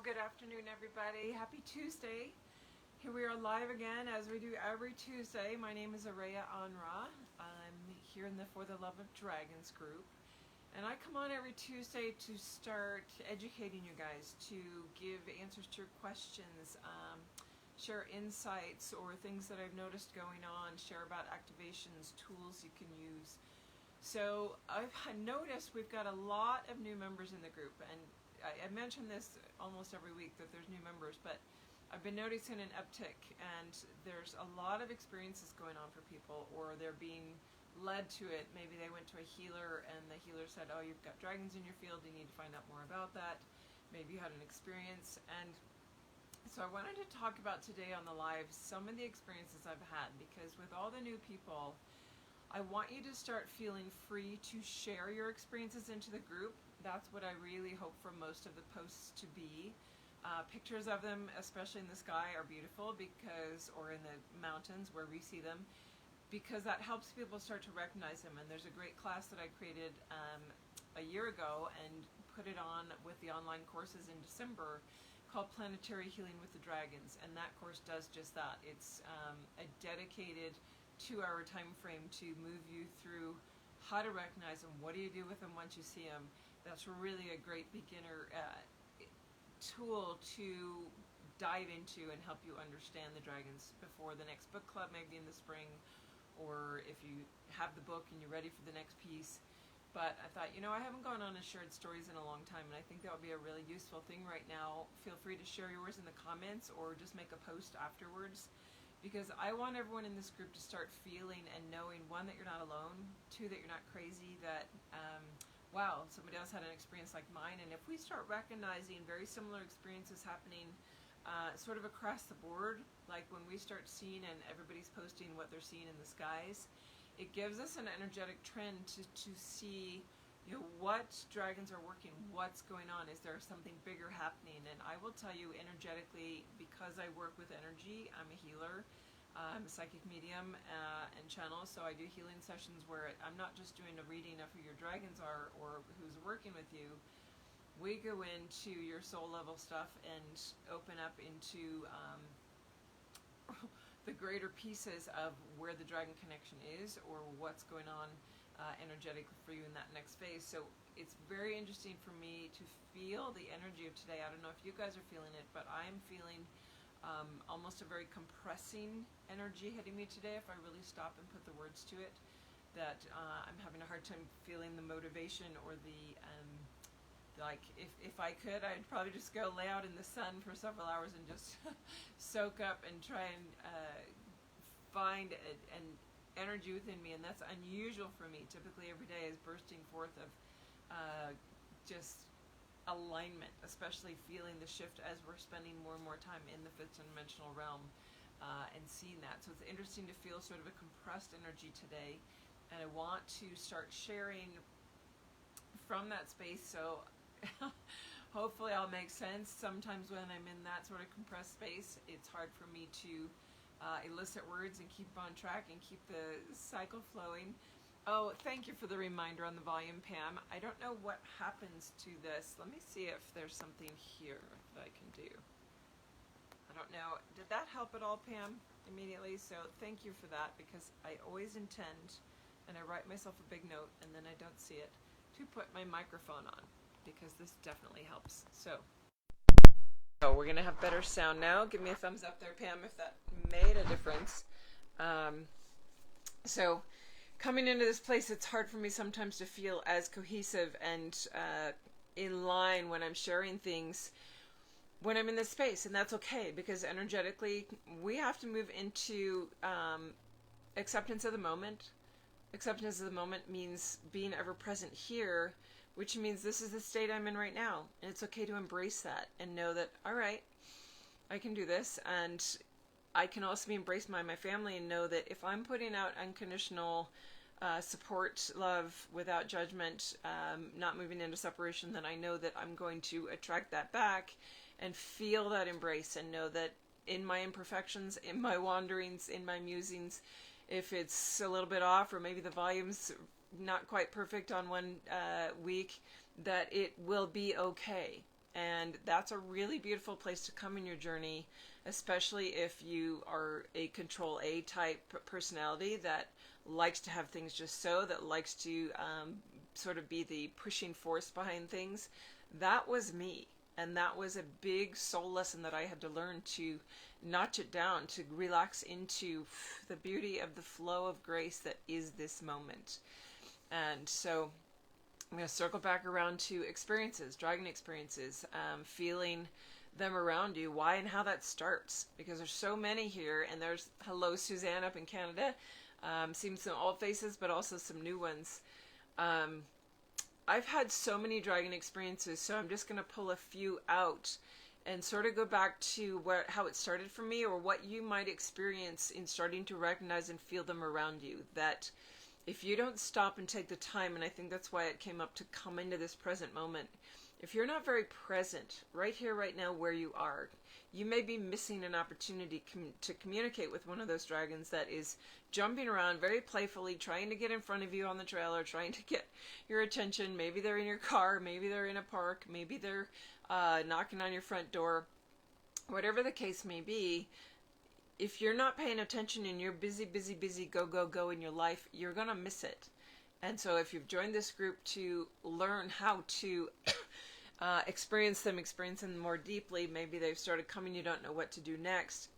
good afternoon, everybody. Happy Tuesday. Here we are live again, as we do every Tuesday. My name is Araya Anra. I'm here in the For the Love of Dragons group. And I come on every Tuesday to start educating you guys, to give answers to your questions, share insights or things that I've noticed going on, share about activations, tools you can use. So I've noticed we've got a lot of new members in the group, and I mention this almost every week that there's new members, but I've been noticing an uptick, and there's a lot of experiences going on for people, or they're being led to it. Maybe they went to a healer and the healer said, oh, you've got dragons in your field, you need to find out more about that. Maybe you had an experience, and so I wanted to talk about today on the live some of the experiences I've had, because with all the new people, I want you to start feeling free to share your experiences into the group. That's what I really hope for most of the posts to be. Pictures of them, especially in the sky, are beautiful because, or in the mountains where we see them, because that helps people start to recognize them. And there's a great class that I created a year ago and put it on with the online courses in December called Planetary Healing with the Dragons. And that course does just that. It's a dedicated 2-hour time frame to move you through how to recognize them, what do you do with them once you see them. That's really a great beginner tool to dive into and help you understand the dragons before the next book club, maybe in the spring, or if you have the book and you're ready for the next piece. But I thought, I haven't gone on and shared stories in a long time, and I think that would be a really useful thing right now. Feel free to share yours in the comments or just make a post afterwards, because I want everyone in this group to start feeling and knowing, one, that you're not alone, two, that you're not crazy, that wow, somebody else had an experience like mine. And if we start recognizing very similar experiences happening sort of across the board, like when we start seeing and everybody's posting what they're seeing in the skies, it gives us an energetic trend to see what dragons are working, what's going on, is there something bigger happening. And I will tell you energetically, because I work with energy, I'm a healer, I'm a psychic medium and channel, so I do healing sessions where I'm not just doing a reading of who your dragons are or who's working with you. We go into your soul level stuff and open up into the greater pieces of where the dragon connection is, or what's going on energetically for you in that next phase. So it's very interesting for me to feel the energy of today. I don't know if you guys are feeling it, but I'm feeling almost a very compressing energy hitting me today. If I really stop and put the words to it, that I'm having a hard time feeling the motivation or the like, if I could, I'd probably just go lay out in the sun for several hours and just soak up and try and find an energy within me. And that's unusual for me. Typically every day is bursting forth of just alignment, especially feeling the shift as we're spending more and more time in the fifth dimensional realm and seeing that. So it's interesting to feel sort of a compressed energy today, and I want to start sharing from that space. So hopefully I'll make sense. Sometimes when I'm in that sort of compressed space, it's hard for me to elicit words and keep on track and keep the cycle flowing. Oh, thank you for the reminder on the volume, Pam. I don't know what happens to this. Let me see if there's something here that I can do. I don't know. Did that help at all, Pam, immediately? So thank you for that, because I always intend, and I write myself a big note and then I don't see it, to put my microphone on, because this definitely helps. So we're going to have better sound now. Give me a thumbs up there, Pam, if that made a difference. So coming into this place, it's hard for me sometimes to feel as cohesive and in line when I'm sharing things when I'm in this space. And that's okay, because energetically we have to move into acceptance of the moment. Acceptance of the moment means being ever present here, which means this is the state I'm in right now. And it's okay to embrace that and know that, all right, I can do this. And I can also be embraced by my family and know that if I'm putting out unconditional support, love, without judgment, not moving into separation, then I know that I'm going to attract that back and feel that embrace, and know that in my imperfections, in my wanderings, in my musings, if it's a little bit off, or maybe the volume's not quite perfect on one week, that it will be okay. and that's a really beautiful place to come in your journey, especially if you are a control A type personality that likes to have things just so, that likes to sort of be the pushing force behind things. That was me. And that was a big soul lesson that I had to learn to notch it down, to relax into the beauty of the flow of grace that is this moment. And so I'm going to circle back around to experiences, dragon experiences, feeling them around you, why and how that starts. Because there's so many here, and there's, hello, Suzanne up in Canada. Seeing some old faces, but also some new ones. I've had so many dragon experiences, so I'm just going to pull a few out and sort of go back to how it started for me, or what you might experience in starting to recognize and feel them around you. That if you don't stop and take the time, and I think that's why it came up, to come into this present moment, if you're not very present right here, right now, where you are, you may be missing an opportunity to communicate with one of those dragons that is jumping around very playfully, trying to get in front of you on the trail, or trying to get your attention. Maybe they're in your car, maybe they're in a park, maybe they're knocking on your front door. Whatever the case may be, if you're not paying attention and you're busy, go, go, go in your life, you're going to miss it. And so if you've joined this group to learn how to experience them more deeply, maybe they've started coming, you don't know what to do next,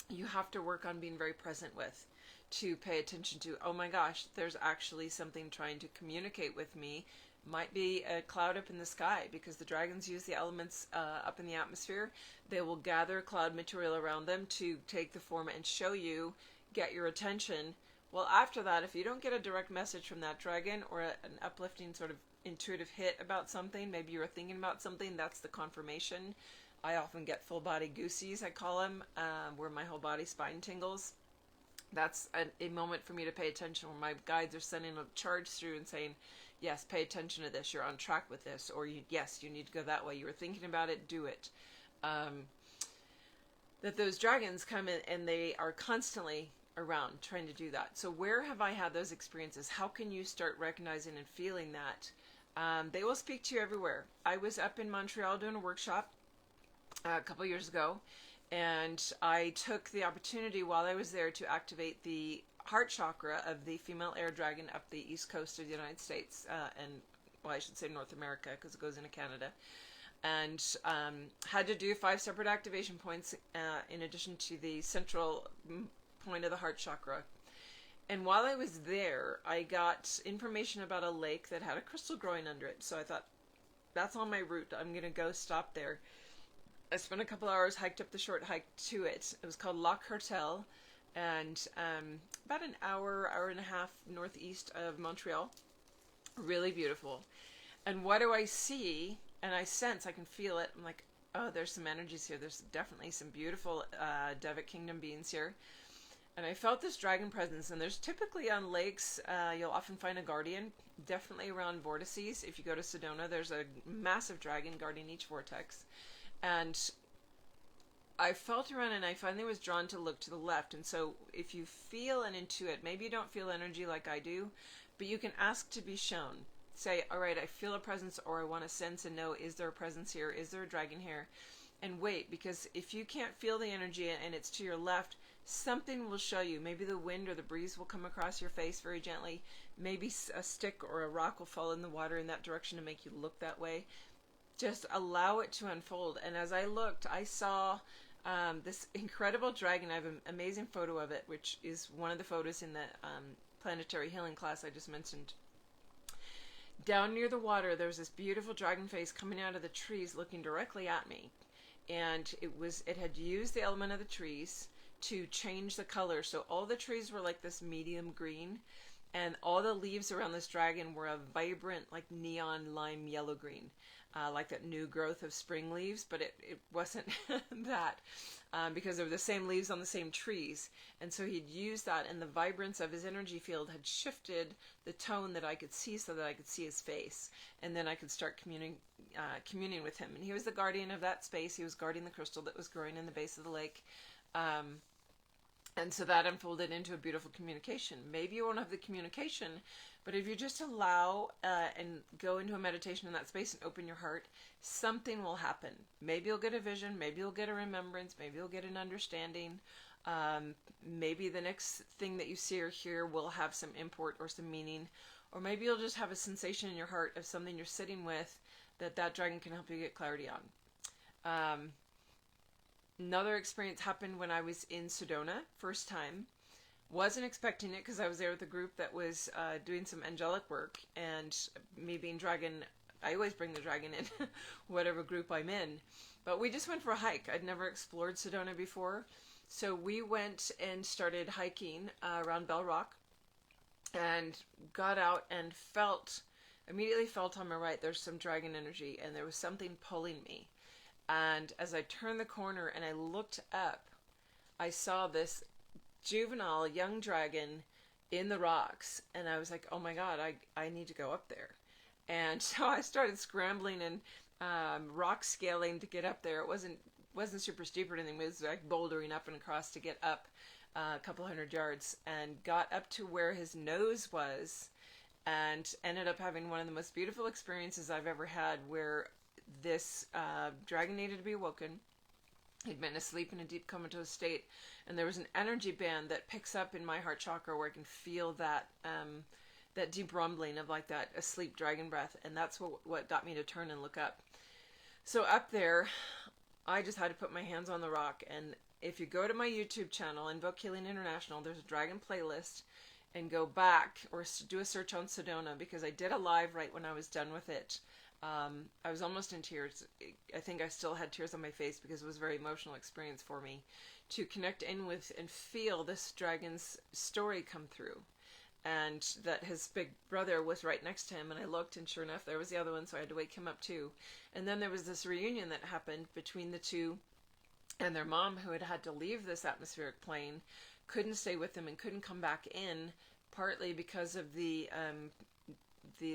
you have to work on being very present with, to pay attention to, oh my gosh, there's actually something trying to communicate with me. Might be a cloud up in the sky, because the dragons use the elements up in the atmosphere. They will gather cloud material around them to take the form and show you, get your attention. Well, after that, if you don't get a direct message from that dragon, or an uplifting sort of intuitive hit about something, maybe you were thinking about something, that's the confirmation. I often get full body goosies, I call them, where my whole body spine tingles. That's a moment for me to pay attention, where my guides are sending a charge through and saying, yes, pay attention to this, you're on track with this, or yes, you need to go that way, you were thinking about it, do it. That those dragons come in and they are constantly around trying to do that. So where have I had those experiences? How can you start recognizing and feeling that? They will speak to you everywhere. I was up in Montreal doing a workshop a couple years ago, and I took the opportunity while I was there to activate the heart chakra of the female air dragon up the east coast of the United States, and, well, I should say North America, because it goes into Canada. And had to do 5 separate activation points in addition to the central point of the heart chakra. And while I was there, I got information about a lake that had a crystal growing under it. So I thought, that's on my route, I'm going to go stop there. I spent a couple hours, hiked up the short hike to it. It was called Lac Hertel, and about an hour and a half northeast of Montreal. Really beautiful. And what do I see? And I sense, I can feel it. I'm like, oh, there's some energies here. There's definitely some beautiful Devic Kingdom beings here. And I felt this dragon presence, and there's typically on lakes, you'll often find a guardian, definitely around vortices. If you go to Sedona, there's a massive dragon guarding each vortex. And I felt around, and I finally was drawn to look to the left. And so if you feel and intuit, maybe you don't feel energy like I do, but you can ask to be shown. Say, all right, I feel a presence, or I want to sense and know, is there a presence here? Is there a dragon here? And wait, because if you can't feel the energy and it's to your left, something will show you. Maybe the wind or the breeze will come across your face very gently. Maybe a stick or a rock will fall in the water in that direction to make you look that way. Just allow it to unfold. And as I looked, I saw this incredible dragon. I have an amazing photo of it, which is one of the photos in the planetary healing class I just mentioned. Down near the water, there's this beautiful dragon face coming out of the trees looking directly at me. And it had used the element of the trees to change the color. So all the trees were like this medium green, and all the leaves around this dragon were a vibrant, like neon lime yellow green, like that new growth of spring leaves, but it wasn't that, because they were the same leaves on the same trees. And so he'd used that, and the vibrance of his energy field had shifted the tone that I could see, so that I could see his face, and then I could start communing with him. And he was the guardian of that space. He was guarding the crystal that was growing in the base of the lake. And so that unfolded into a beautiful communication. Maybe you won't have the communication, But if you just allow and go into a meditation in that space and open your heart, something will happen. Maybe you'll get a vision, maybe you'll get a remembrance, maybe you'll get an understanding. Maybe the next thing that you see or hear will have some import or some meaning. Or maybe you'll just have a sensation in your heart of something you're sitting with that dragon can help you get clarity on. Another experience happened when I was in Sedona, first time. Wasn't expecting it because I was there with a group that was doing some angelic work, and me being dragon, I always bring the dragon in, whatever group I'm in. But we just went for a hike. I'd never explored Sedona before. So we went and started hiking around Bell Rock, and got out and immediately felt on my right there's some dragon energy, and there was something pulling me. And as I turned the corner and I looked up, I saw this juvenile young dragon in the rocks, and I was like, oh my god, I need to go up there. And so I started scrambling and rock scaling to get up there. It wasn't super steep or anything. It was like bouldering up and across to get up a couple hundred yards, and got up to where his nose was, and ended up having one of the most beautiful experiences I've ever had, where this dragon needed to be awoken. He'd been asleep in a deep comatose state, and there was an energy band that picks up in my heart chakra where I can feel that that deep rumbling of like that asleep dragon breath, and that's what got me to turn and look up. So up there, I just had to put my hands on the rock. And if you go to my YouTube channel, Invoke Healing International, there's a dragon playlist, and go back or do a search on Sedona, because I did a live right when I was done with it. I was almost in tears. I think I still had tears on my face because it was a very emotional experience for me to connect in with and feel this dragon's story come through. And that his big brother was right next to him, and I looked, and sure enough, there was the other one, so I had to wake him up too. And then there was this reunion that happened between the two, and their mom, who had to leave this atmospheric plane, couldn't stay with them and couldn't come back in, partly because of the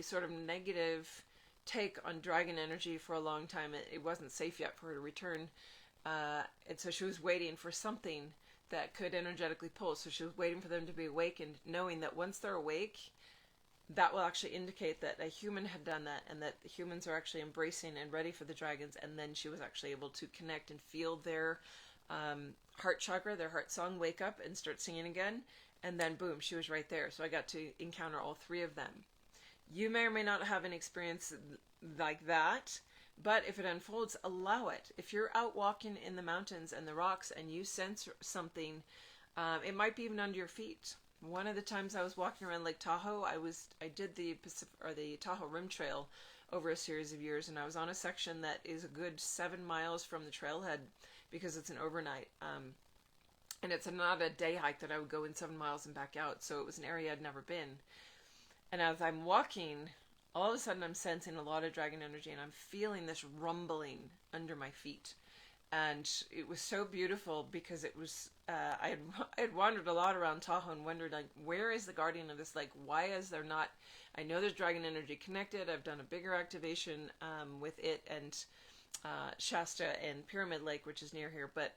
sort of negative take on dragon energy for a long time. It wasn't safe yet for her to return, and so she was waiting for something that could energetically pull. So she was waiting for them to be awakened, knowing that once they're awake, that will actually indicate that a human had done that, and that the humans are actually embracing and ready for the dragons. And then she was actually able to connect and feel their heart chakra, their heart song, wake up and start singing again. And then boom, she was right there. So I got to encounter all three of them. You may or may not have an experience like that, but if it unfolds, allow it. If you're out walking in the mountains and the rocks and you sense something, it might be even under your feet. One of the times I was walking around Lake Tahoe, I did the Tahoe Rim Trail over a series of years, and I was on a section that is a good 7 miles from the trailhead because it's an overnight. And it's not a day hike that I would go in 7 miles and back out, so it was an area I'd never been. And as I'm walking, all of a sudden I'm sensing a lot of dragon energy, and I'm feeling this rumbling under my feet. And it was so beautiful because it was, I had wandered a lot around Tahoe and wondered, like, where is the guardian of this lake? Why is there not, I know there's dragon energy connected. I've done a bigger activation with it and Shasta and Pyramid Lake, which is near here, but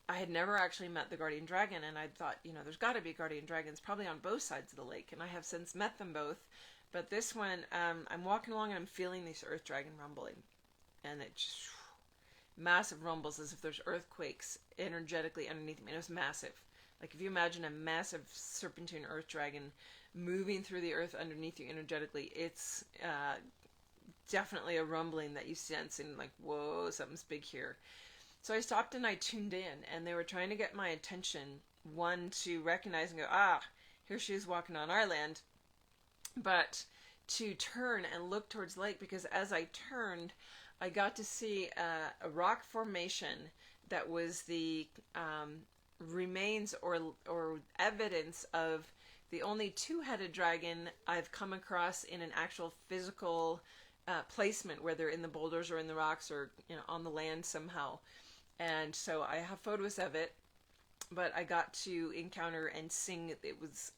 I had never actually met the guardian dragon, and I thought, there's got to be guardian dragons probably on both sides of the lake, and I have since met them both. But this one, I'm walking along and I'm feeling this earth dragon rumbling, and it just massive rumbles as if there's earthquakes energetically underneath me. And it was massive. Like if you imagine a massive serpentine earth dragon moving through the earth underneath you energetically, it's definitely a rumbling that you sense, and like, whoa, something's big here. So I stopped and I tuned in, and they were trying to get my attention, one, to recognize and go, here she is walking on our land, but to turn and look towards the lake, because as I turned, I got to see a rock formation that was the remains or evidence of the only two-headed dragon I've come across in an actual physical placement, whether in the boulders or in the rocks or on the land somehow. And so I have photos of it, but I got to encounter and sing. It was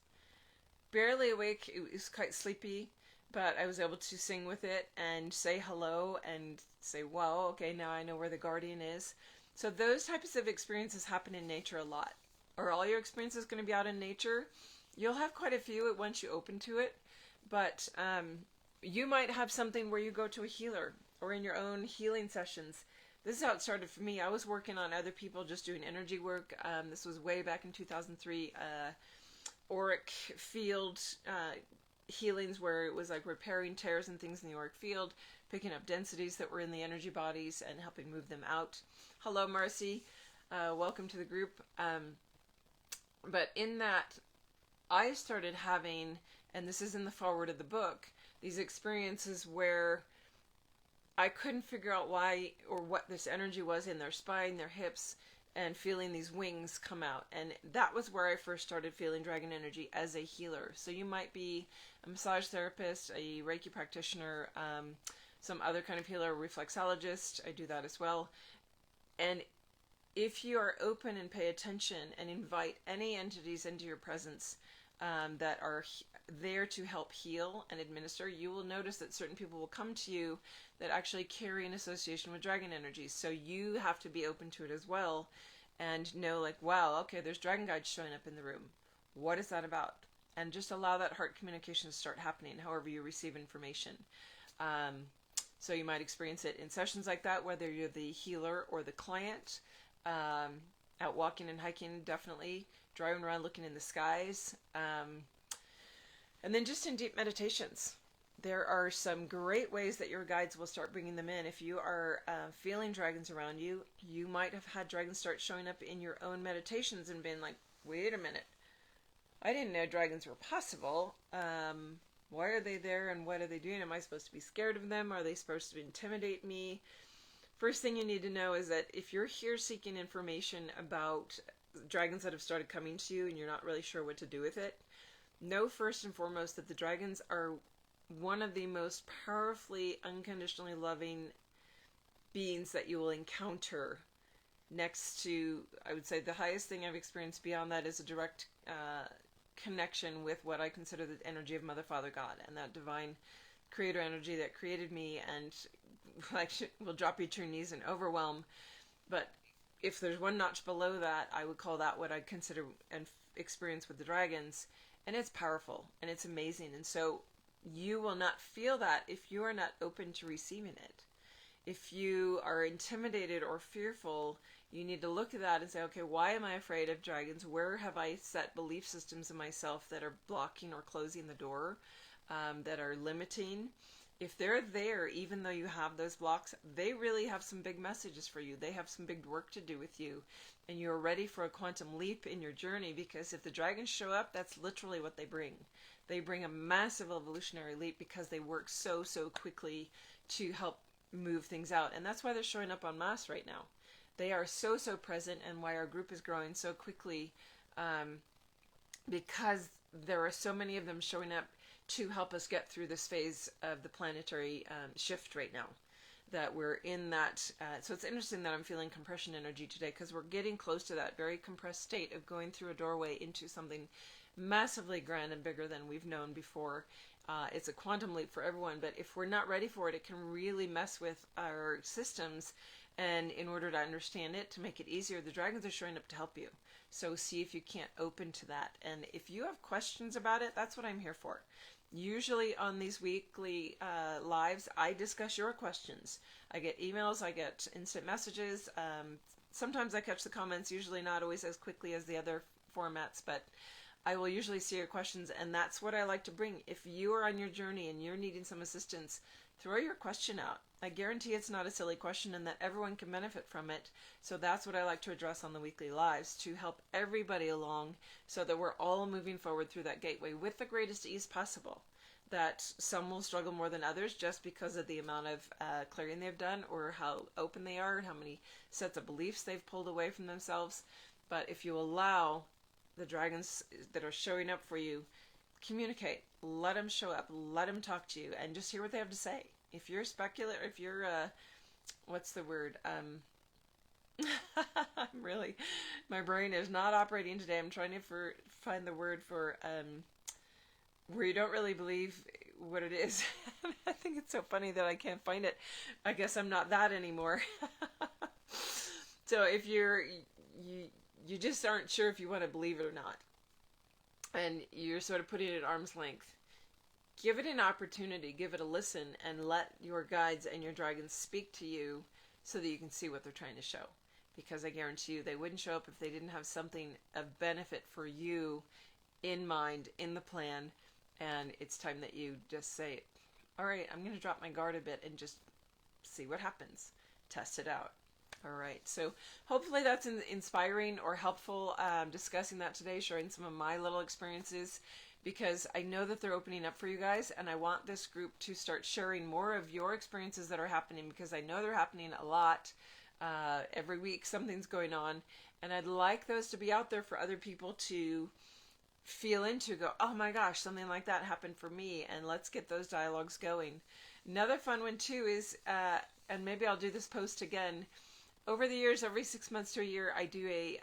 barely awake. It was quite sleepy, but I was able to sing with it and say hello and say, wow, okay, now I know where the guardian is. So those types of experiences happen in nature a lot. Are all your experiences going to be out in nature? You'll have quite a few once you open to it, but you might have something where you go to a healer or in your own healing sessions. This is how it started for me. I was working on other people, just doing energy work. This was way back in 2003. Auric field healings, where it was like repairing tears and things in the auric field, picking up densities that were in the energy bodies and helping move them out. Hello, Marcy. Welcome to the group. But in that, I started having, and this is in the foreword of the book, these experiences where I couldn't figure out why or what this energy was in their spine, their hips, and feeling these wings come out. And that was where I first started feeling dragon energy as a healer. So you might be a massage therapist, a Reiki practitioner, some other kind of healer, reflexologist. I do that as well. And if you are open and pay attention and invite any entities into your presence that are there to help heal and administer, you will notice that certain people will come to you that actually carry an association with dragon energies. So you have to be open to it as well and know, like, wow, okay, there's dragon guides showing up in the room. What is that about? And just allow that heart communication to start happening however you receive information. So you might experience it in sessions like that, whether you're the healer or the client. Out walking and hiking, definitely. Driving around looking in the skies. And then just in deep meditations. There are some great ways that your guides will start bringing them in. If you are feeling dragons around you, you might have had dragons start showing up in your own meditations and been like, wait a minute, I didn't know dragons were possible. Why are they there and what are they doing? Am I supposed to be scared of them? Are they supposed to intimidate me? First thing you need to know is that if you're here seeking information about dragons that have started coming to you and you're not really sure what to do with it, know first and foremost that the dragons are one of the most powerfully, unconditionally loving beings that you will encounter. Next to, I would say, the highest thing I've experienced beyond that is a direct connection with what I consider the energy of Mother, Father, God, and that divine creator energy that created me and like will drop you to your knees in overwhelm. But if there's one notch below that, I would call that what I consider and experience with the dragons. And it's powerful and it's amazing. And so you will not feel that if you are not open to receiving it. If you are intimidated or fearful, you need to look at that and say, okay, why am I afraid of dragons? Where have I set belief systems in myself that are blocking or closing the door, that are limiting? If they're there, even though you have those blocks, they really have some big messages for you. They have some big work to do with you. And you're ready for a quantum leap in your journey, because if the dragons show up, that's literally what they bring. They bring a massive evolutionary leap because they work so quickly to help move things out. And that's why they're showing up en masse right now. They are so present, and why our group is growing so quickly, because there are so many of them showing up to help us get through this phase of the planetary shift right now. That we're in that, so it's interesting that I'm feeling compression energy today, because we're getting close to that very compressed state of going through a doorway into something massively grand and bigger than we've known before. It's a quantum leap for everyone, but if we're not ready for it, it can really mess with our systems. And in order to understand it, to make it easier, the dragons are showing up to help you. So see if you can't open to that. And if you have questions about it, that's what I'm here for. Usually on these weekly lives, I discuss your questions. I get emails, I get instant messages. Sometimes I catch the comments, usually not always as quickly as the other formats, but I will usually see your questions, and that's what I like to bring. If you are on your journey and you're needing some assistance, throw your question out. I guarantee it's not a silly question and that everyone can benefit from it. So that's what I like to address on the weekly lives, to help everybody along so that we're all moving forward through that gateway with the greatest ease possible. That some will struggle more than others just because of the amount of clearing they've done, or how open they are and how many sets of beliefs they've pulled away from themselves. But if you allow the dragons that are showing up for you, communicate, let them show up, let them talk to you, and just hear what they have to say. If you're if you're, what's the word? I'm really, my brain is not operating today. I'm trying to find the word for, where you don't really believe what it is. I think it's so funny that I can't find it. I guess I'm not that anymore. So if you just aren't sure if you want to believe it or not, and you're sort of putting it at arm's length, give it an opportunity, give it a listen, and let your guides and your dragons speak to you so that you can see what they're trying to show. Because I guarantee you they wouldn't show up if they didn't have something of benefit for you in mind, in the plan, and it's time that you just say, all right, I'm going to drop my guard a bit and just see what happens. Test it out. All right, so hopefully that's inspiring or helpful, discussing that today, sharing some of my little experiences, because I know that they're opening up for you guys, and I want this group to start sharing more of your experiences that are happening, because I know they're happening a lot. Every week something's going on, and I'd like those to be out there for other people to feel into, go, oh my gosh, something like that happened for me, and let's get those dialogues going. Another fun one too is, and maybe I'll do this post again, over the years, every 6 months to a year, I do a,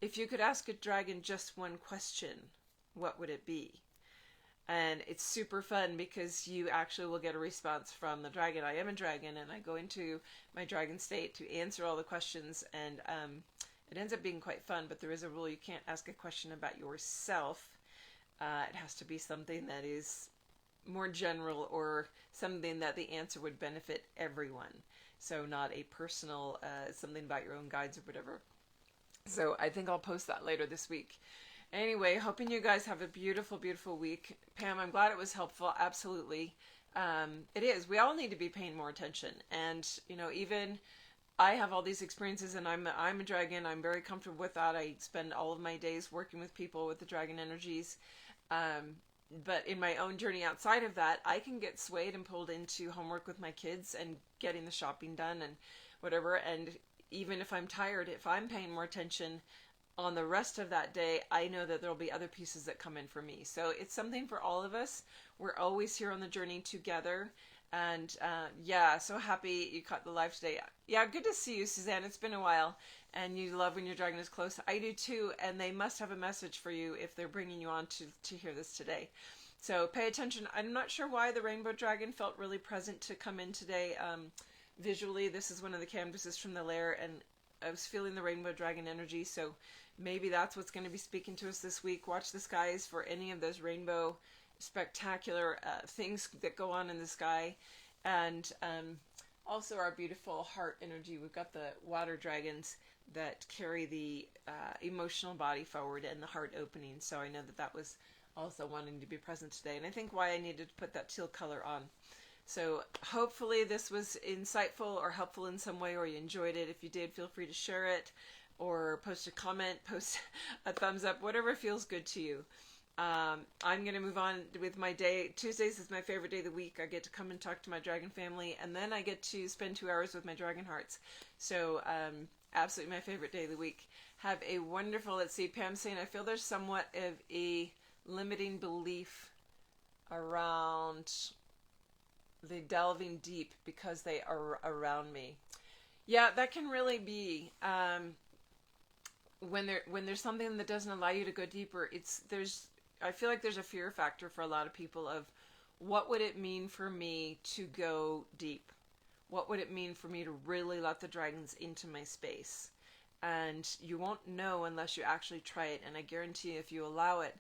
if you could ask a dragon just one question, what would it be? And it's super fun because you actually will get a response from the dragon. I am a dragon, and I go into my dragon state to answer all the questions, and it ends up being quite fun, but there is a rule: you can't ask a question about yourself. It has to be something that is more general, or something that the answer would benefit everyone. So not a personal, something about your own guides or whatever. So I think I'll post that later this week. Anyway, hoping you guys have a beautiful, beautiful week. Pam, I'm glad it was helpful. Absolutely. It is. We all need to be paying more attention. And, you know, even I have all these experiences, and I'm a dragon. I'm very comfortable with that. I spend all of my days working with people with the dragon energies. But in my own journey outside of that, I can get swayed and pulled into homework with my kids and getting the shopping done and whatever. And even if I'm tired, if I'm paying more attention on the rest of that day, I know that there'll be other pieces that come in for me. So it's something for all of us. We're always here on the journey together. And yeah, so happy you caught the live today. Yeah, good to see you, Suzanne. It's been a while. And you love when your dragon is close. I do too, and they must have a message for you if they're bringing you on to hear this today. So pay attention. I'm not sure why the rainbow dragon felt really present to come in today. Visually, this is one of the canvases from the lair, and I was feeling the rainbow dragon energy, so maybe that's what's going to be speaking to us this week. Watch the skies for any of those rainbow spectacular things that go on in the sky. And also our beautiful heart energy. We've got the water dragons that carry the emotional body forward and the heart opening. So I know that that was also wanting to be present today. And I think why I needed to put that teal color on. So hopefully this was insightful or helpful in some way, or you enjoyed it. If you did, feel free to share it or post a comment, post a thumbs up, whatever feels good to you. I'm going to move on with my day. Tuesdays is my favorite day of the week. I get to come and talk to my dragon family, and then I get to spend 2 hours with my dragon hearts. So absolutely my favorite day of the week. Have a wonderful, let's see, Pam saying, I feel there's somewhat of a limiting belief around the delving deep because they are around me. Yeah, that can really be when there's something that doesn't allow you to go deeper. I feel like there's a fear factor for a lot of people of what would it mean for me to go deep? What would it mean for me to really let the dragons into my space? And you won't know unless you actually try it. And I guarantee you, if you allow it,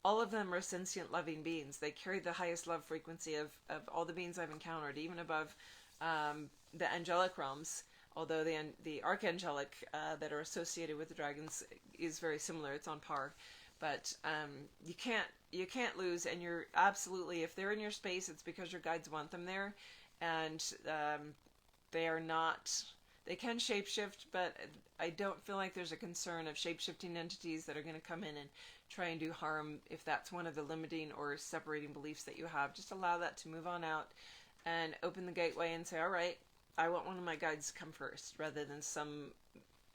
all of them are sentient loving beings. They carry the highest love frequency of all the beings I've encountered, even above the angelic realms. Although the archangelic that are associated with the dragons is very similar. It's on par. But you can't lose, and you're absolutely, if they're in your space, it's because your guides want them there. And they can shapeshift, but I don't feel like there's a concern of shapeshifting entities that are going to come in and try and do harm if that's one of the limiting or separating beliefs that you have. Just allow that to move on out and open the gateway and say, all right, I want one of my guides to come first, rather than some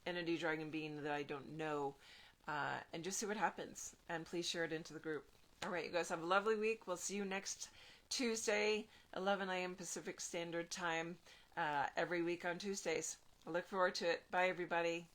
entity dragon being that I don't know, and just see what happens. And please share it into the group. All right, you guys have a lovely week. We'll see you next Tuesday, 11 a.m. Pacific Standard Time, every week on Tuesdays. I look forward to it. Bye, everybody.